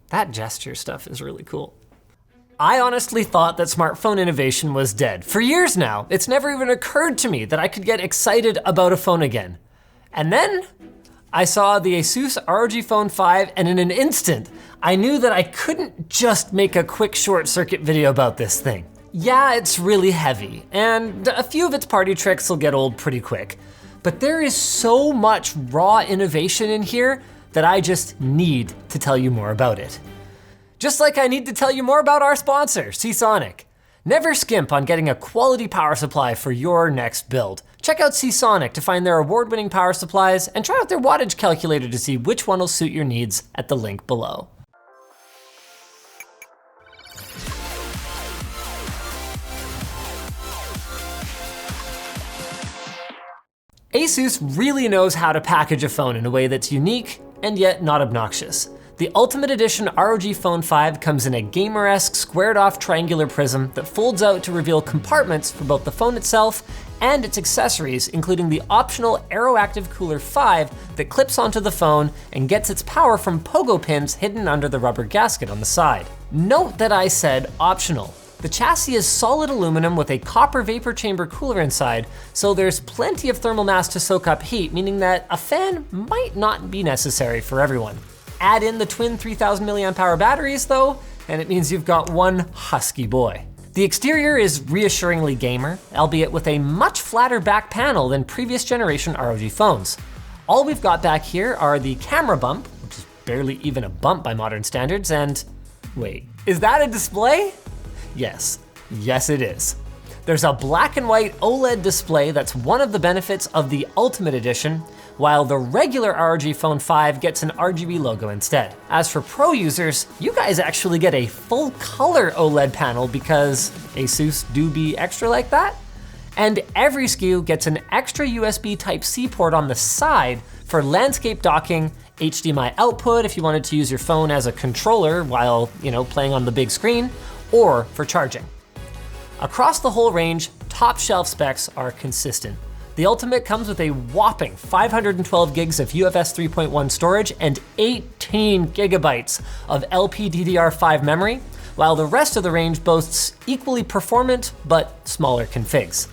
That gesture stuff is really cool. I honestly thought that smartphone innovation was dead. For years now, it's never even occurred to me that I could get excited about a phone again. And then I saw the ASUS ROG Phone 5, and in an instant, I knew that I couldn't just make a quick short circuit video about this thing. Yeah, it's really heavy, and a few of its party tricks will get old pretty quick. But there is so much raw innovation in here that I just need to tell you more about it. Just like I need to tell you more about our sponsor, Seasonic. Never skimp on getting a quality power supply for your next build. Check out Seasonic to find their award-winning power supplies and try out their wattage calculator to see which one will suit your needs at the link below. ASUS really knows how to package a phone in a way that's unique and yet not obnoxious. The Ultimate Edition ROG Phone 5 comes in a gamer-esque squared-off triangular prism that folds out to reveal compartments for both the phone itself and its accessories, including the optional AeroActive Cooler 5 that clips onto the phone and gets its power from pogo pins hidden under the rubber gasket on the side. Note that I said optional. The chassis is solid aluminum with a copper vapor chamber cooler inside, so there's plenty of thermal mass to soak up heat, meaning that a fan might not be necessary for everyone. Add in the twin 3000 mAh batteries though, and it means you've got one husky boy. The exterior is reassuringly gamer, albeit with a much flatter back panel than previous generation ROG phones. All we've got back here are the camera bump, which is barely even a bump by modern standards, and wait, is that a display? Yes it is. There's a black and white OLED display that's one of the benefits of the Ultimate Edition, while the regular ROG Phone 5 gets an RGB logo instead. As for pro users, you guys actually get a full color OLED panel because ASUS do be extra like that. And every SKU gets an extra USB Type-C port on the side for landscape docking, HDMI output if you wanted to use your phone as a controller while, playing on the big screen, or for charging. Across the whole range, top shelf specs are consistent. The Ultimate comes with a whopping 512 gigs of UFS 3.1 storage and 18 gigabytes of LPDDR5 memory, while the rest of the range boasts equally performant but smaller configs.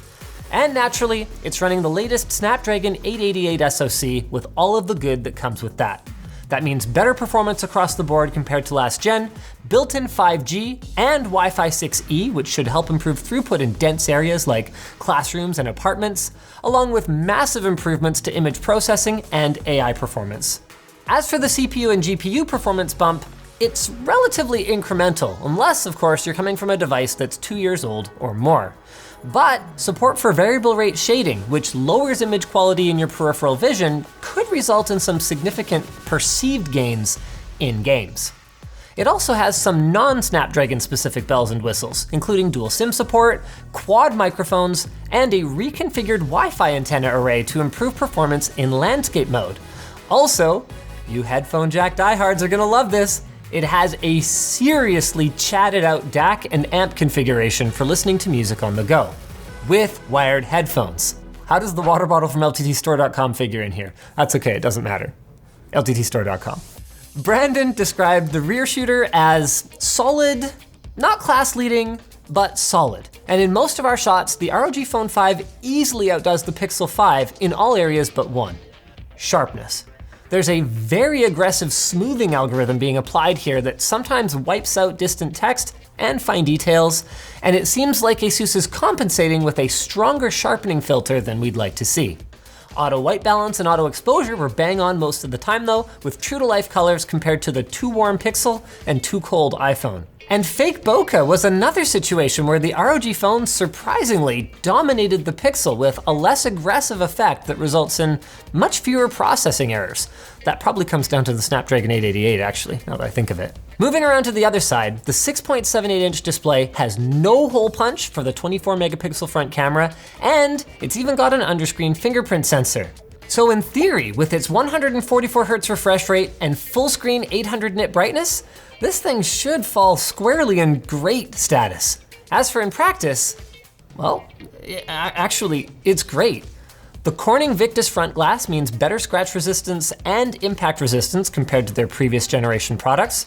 And naturally, it's running the latest Snapdragon 888 SoC with all of the good that comes with that. That means better performance across the board compared to last gen, built-in 5G and Wi-Fi 6E, which should help improve throughput in dense areas like classrooms and apartments, along with massive improvements to image processing and AI performance. As for the CPU and GPU performance bump, it's relatively incremental, unless of course you're coming from a device that's 2 years old or more. But support for variable rate shading, which lowers image quality in your peripheral vision, could result in some significant perceived gains in games. It also has some non-Snapdragon specific bells and whistles, including dual SIM support, quad microphones, and a reconfigured Wi-Fi antenna array to improve performance in landscape mode. Also, you headphone jack diehards are gonna love this. It has a seriously chatted out DAC and amp configuration for listening to music on the go, with wired headphones. How does the water bottle from LTTstore.com figure in here? That's okay, it doesn't matter. LTTstore.com. Brandon described the rear shooter as solid, not class leading, but solid. And in most of our shots, the ROG Phone 5 easily outdoes the Pixel 5 in all areas but one: sharpness. There's a very aggressive smoothing algorithm being applied here that sometimes wipes out distant text and fine details, and it seems like ASUS is compensating with a stronger sharpening filter than we'd like to see. Auto white balance and auto exposure were bang on most of the time though, with true to life colors compared to the too warm Pixel and too cold iPhone. And fake bokeh was another situation where the ROG phone surprisingly dominated the Pixel with a less aggressive effect that results in much fewer processing errors. That probably comes down to the Snapdragon 888 actually, now that I think of it. Moving around to the other side, the 6.78-inch display has no hole punch for the 24 megapixel front camera, and it's even got an underscreen fingerprint sensor. So in theory, with its 144 Hz refresh rate and full screen 800 nit brightness, this thing should fall squarely in great status. As for in practice, well, actually, it's great. The Corning Victus front glass means better scratch resistance and impact resistance compared to their previous generation products.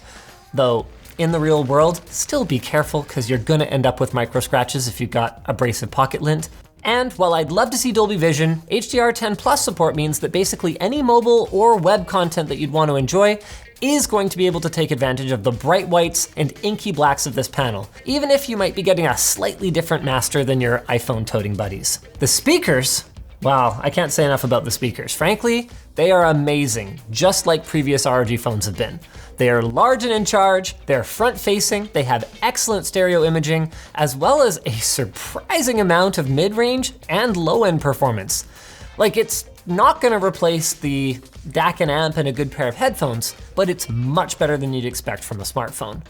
Though, in the real world, still be careful because you're gonna end up with micro scratches if you've got abrasive pocket lint. And while I'd love to see Dolby Vision, HDR10 Plus support means that basically any mobile or web content that you'd want to enjoy is going to be able to take advantage of the bright whites and inky blacks of this panel, even if you might be getting a slightly different master than your iPhone toting buddies. The speakers, wow, I can't say enough about the speakers. Frankly, they are amazing, just like previous ROG phones have been. They are large and in charge, they're front facing, they have excellent stereo imaging, as well as a surprising amount of mid-range and low-end performance. Like, it's not gonna replace the DAC and amp and a good pair of headphones, but it's much better than you'd expect from a smartphone.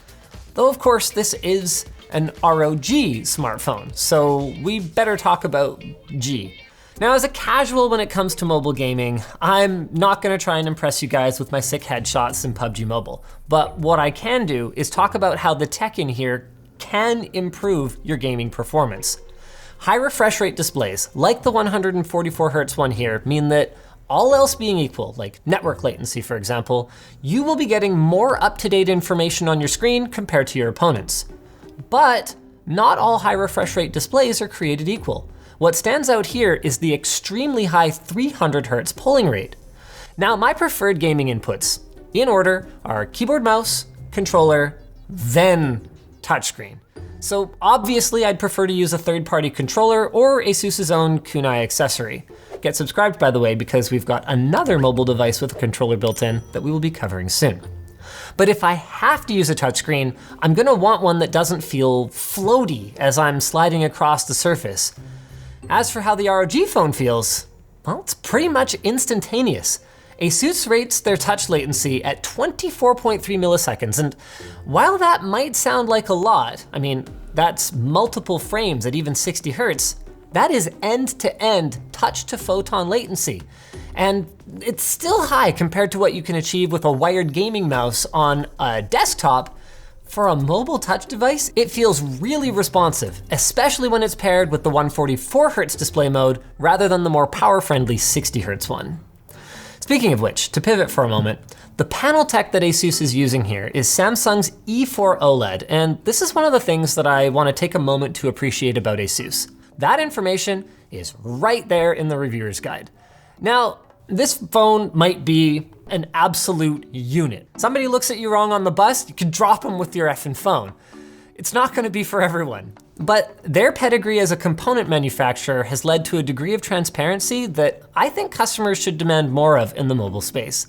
Though of course this is an ROG smartphone, so we better talk about G. Now, as a casual when it comes to mobile gaming, I'm not gonna try and impress you guys with my sick headshots in PUBG Mobile. But what I can do is talk about how the tech in here can improve your gaming performance. High refresh rate displays, like the 144 Hz one here, mean that all else being equal, like network latency for example, you will be getting more up-to-date information on your screen compared to your opponents. But not all high refresh rate displays are created equal. What stands out here is the extremely high 300 Hz polling rate. Now, my preferred gaming inputs, in order, are keyboard, mouse, controller, then touchscreen. So obviously I'd prefer to use a third-party controller or ASUS's own kunai accessory. Get subscribed, by the way, because we've got another mobile device with a controller built in that we will be covering soon. But if I have to use a touchscreen, I'm gonna want one that doesn't feel floaty as I'm sliding across the surface. As for how the ROG phone feels, well, it's pretty much instantaneous. ASUS rates their touch latency at 24.3 milliseconds, and while that might sound like a lot, I mean, that's multiple frames at even 60 Hz, that is end-to-end touch-to-photon latency. And it's still high compared to what you can achieve with a wired gaming mouse on a desktop. For a mobile touch device, it feels really responsive, especially when it's paired with the 144 Hz display mode rather than the more power-friendly 60 Hz one. Speaking of which, to pivot for a moment, the panel tech that ASUS is using here is Samsung's E4 Oled, and this is one of the things that I want to take a moment to appreciate about ASUS. That information is right there in the reviewer's guide. Now, this phone might be an absolute unit. Somebody looks at you wrong on the bus, you can drop them with your effing phone. It's not gonna be for everyone. But their pedigree as a component manufacturer has led to a degree of transparency that I think customers should demand more of in the mobile space.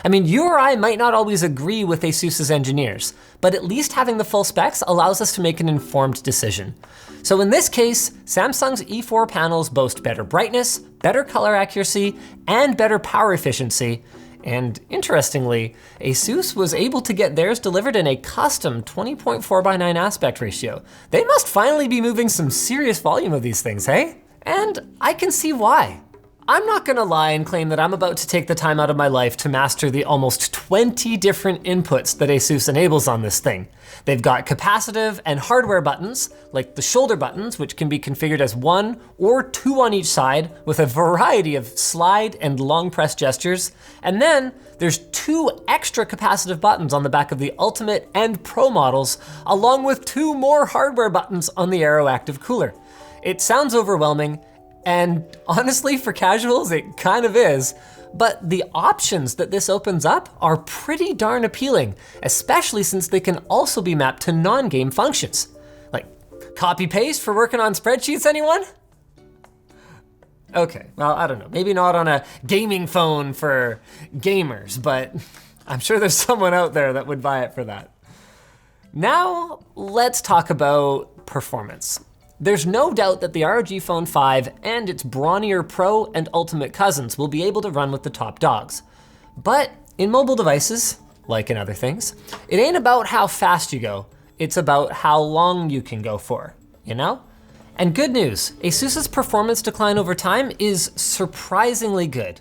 I mean, you or I might not always agree with ASUS's engineers, but at least having the full specs allows us to make an informed decision. So in this case, Samsung's E4 panels boast better brightness, better color accuracy, and better power efficiency. And interestingly, ASUS was able to get theirs delivered in a custom 20.4:9 aspect ratio. They must finally be moving some serious volume of these things, hey? And I can see why. I'm not gonna lie and claim that I'm about to take the time out of my life to master the almost 20 different inputs that ASUS enables on this thing. They've got capacitive and hardware buttons, like the shoulder buttons, which can be configured as 1 or 2 on each side with a variety of slide and long press gestures. And then there's 2 extra capacitive buttons on the back of the Ultimate and Pro models, along with 2 more hardware buttons on the Aero Active Cooler. It sounds overwhelming, and honestly, for casuals, it kind of is. But the options that this opens up are pretty darn appealing, especially since they can also be mapped to non-game functions. Like copy paste for working on spreadsheets, anyone? Okay, well, I don't know, maybe not on a gaming phone for gamers, but I'm sure there's someone out there that would buy it for that. Now, let's talk about performance. There's no doubt that the ROG Phone 5 and its brawnier Pro and Ultimate cousins will be able to run with the top dogs. But in mobile devices, like in other things, it ain't about how fast you go, it's about how long you can go for, you know? And good news, ASUS's performance decline over time is surprisingly good.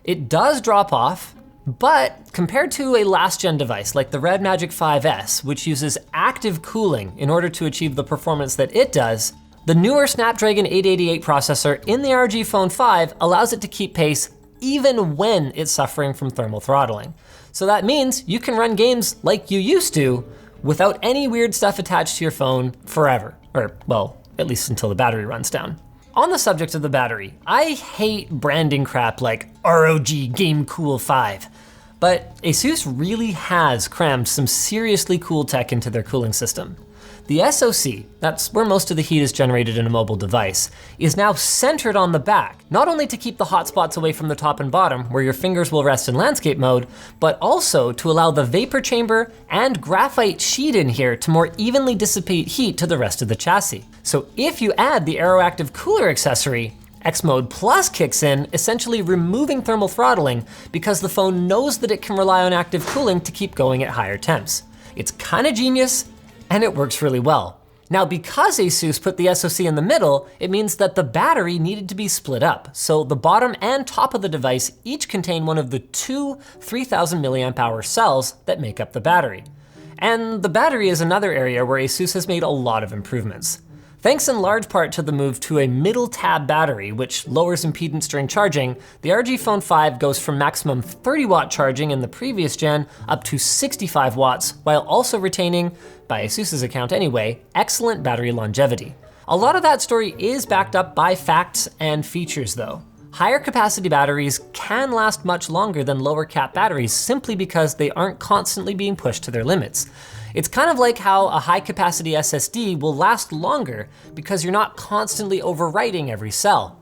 It does drop off, but compared to a last-gen device like the Red Magic 5S, which uses active cooling in order to achieve the performance that it does, the newer Snapdragon 888 processor in the ROG Phone 5 allows it to keep pace even when it's suffering from thermal throttling. So that means you can run games like you used to without any weird stuff attached to your phone forever. Or, well, at least until the battery runs down. On the subject of the battery, I hate branding crap like ROG Game Cool 5. But ASUS really has crammed some seriously cool tech into their cooling system. The SoC, that's where most of the heat is generated in a mobile device, is now centered on the back, not only to keep the hot spots away from the top and bottom where your fingers will rest in landscape mode, but also to allow the vapor chamber and graphite sheet in here to more evenly dissipate heat to the rest of the chassis. So if you add the AeroActive Cooler accessory, X Mode Plus kicks in, essentially removing thermal throttling because the phone knows that it can rely on active cooling to keep going at higher temps. It's kinda genius, and it works really well. Now, because ASUS put the SoC in the middle, it means that the battery needed to be split up. So the bottom and top of the device each contain one of the two 3000 milliamp hour cells that make up the battery. And the battery is another area where ASUS has made a lot of improvements. Thanks in large part to the move to a middle tab battery, which lowers impedance during charging, the ROG Phone 5 goes from maximum 30 watt charging in the previous gen up to 65 watts, while also retaining, by ASUS's account anyway, excellent battery longevity. A lot of that story is backed up by facts and features though. Higher capacity batteries can last much longer than lower cap batteries simply because they aren't constantly being pushed to their limits. It's kind of like how a high capacity SSD will last longer because you're not constantly overwriting every cell.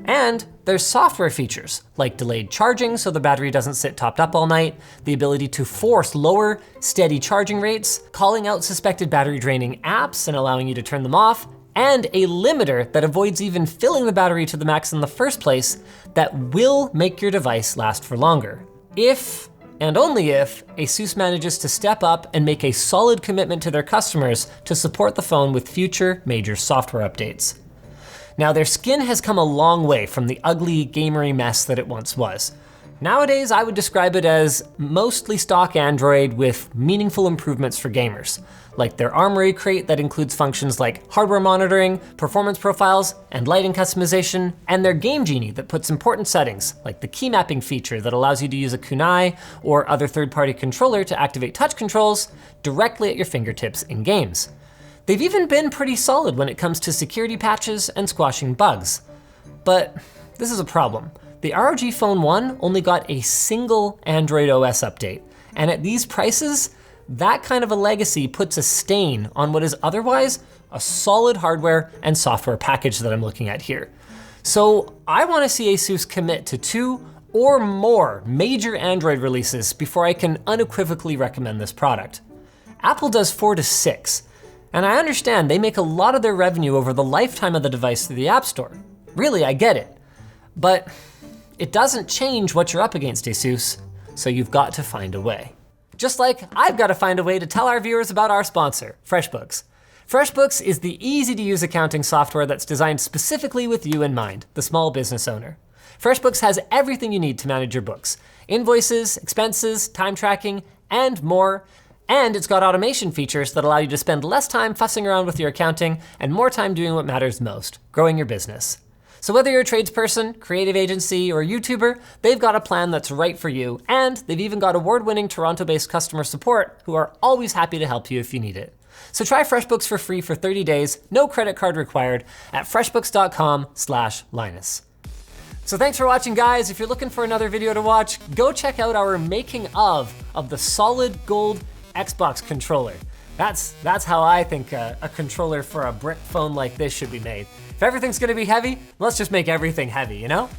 And there's software features like delayed charging so the battery doesn't sit topped up all night, the ability to force lower, steady charging rates, calling out suspected battery draining apps and allowing you to turn them off, and a limiter that avoids even filling the battery to the max in the first place that will make your device last for longer. If, and only if, ASUS manages to step up and make a solid commitment to their customers to support the phone with future major software updates. Now, their skin has come a long way from the ugly, gamery mess that it once was. Nowadays, I would describe it as mostly stock Android with meaningful improvements for gamers, like their Armory crate that includes functions like hardware monitoring, performance profiles, and lighting customization, and their Game Genie that puts important settings, like the key mapping feature that allows you to use a kunai or other third-party controller to activate touch controls directly at your fingertips in games. They've even been pretty solid when it comes to security patches and squashing bugs. But this is a problem. The ROG Phone 1 only got a single Android OS update, and at these prices, that kind of a legacy puts a stain on what is otherwise a solid hardware and software package that I'm looking at here. So I want to see ASUS commit to 2 or more major Android releases before I can unequivocally recommend this product. Apple does 4 to 6, and I understand they make a lot of their revenue over the lifetime of the device through the App Store. Really, I get it. But it doesn't change what you're up against, ASUS, so you've got to find a way. Just like I've got to find a way to tell our viewers about our sponsor, FreshBooks. FreshBooks is the easy-to-use accounting software that's designed specifically with you in mind, the small business owner. FreshBooks has everything you need to manage your books: invoices, expenses, time tracking, and more. And it's got automation features that allow you to spend less time fussing around with your accounting and more time doing what matters most, growing your business. So whether you're a tradesperson, creative agency, or YouTuber, they've got a plan that's right for you, and they've even got award-winning Toronto-based customer support who are always happy to help you if you need it. So try FreshBooks for free for 30 days, no credit card required, at freshbooks.com/Linus. So thanks for watching, guys. If you're looking for another video to watch, go check out our making of the solid gold Xbox controller. That's how I think a controller for a brick phone like this should be made. If everything's gonna be heavy, let's just make everything heavy, you know?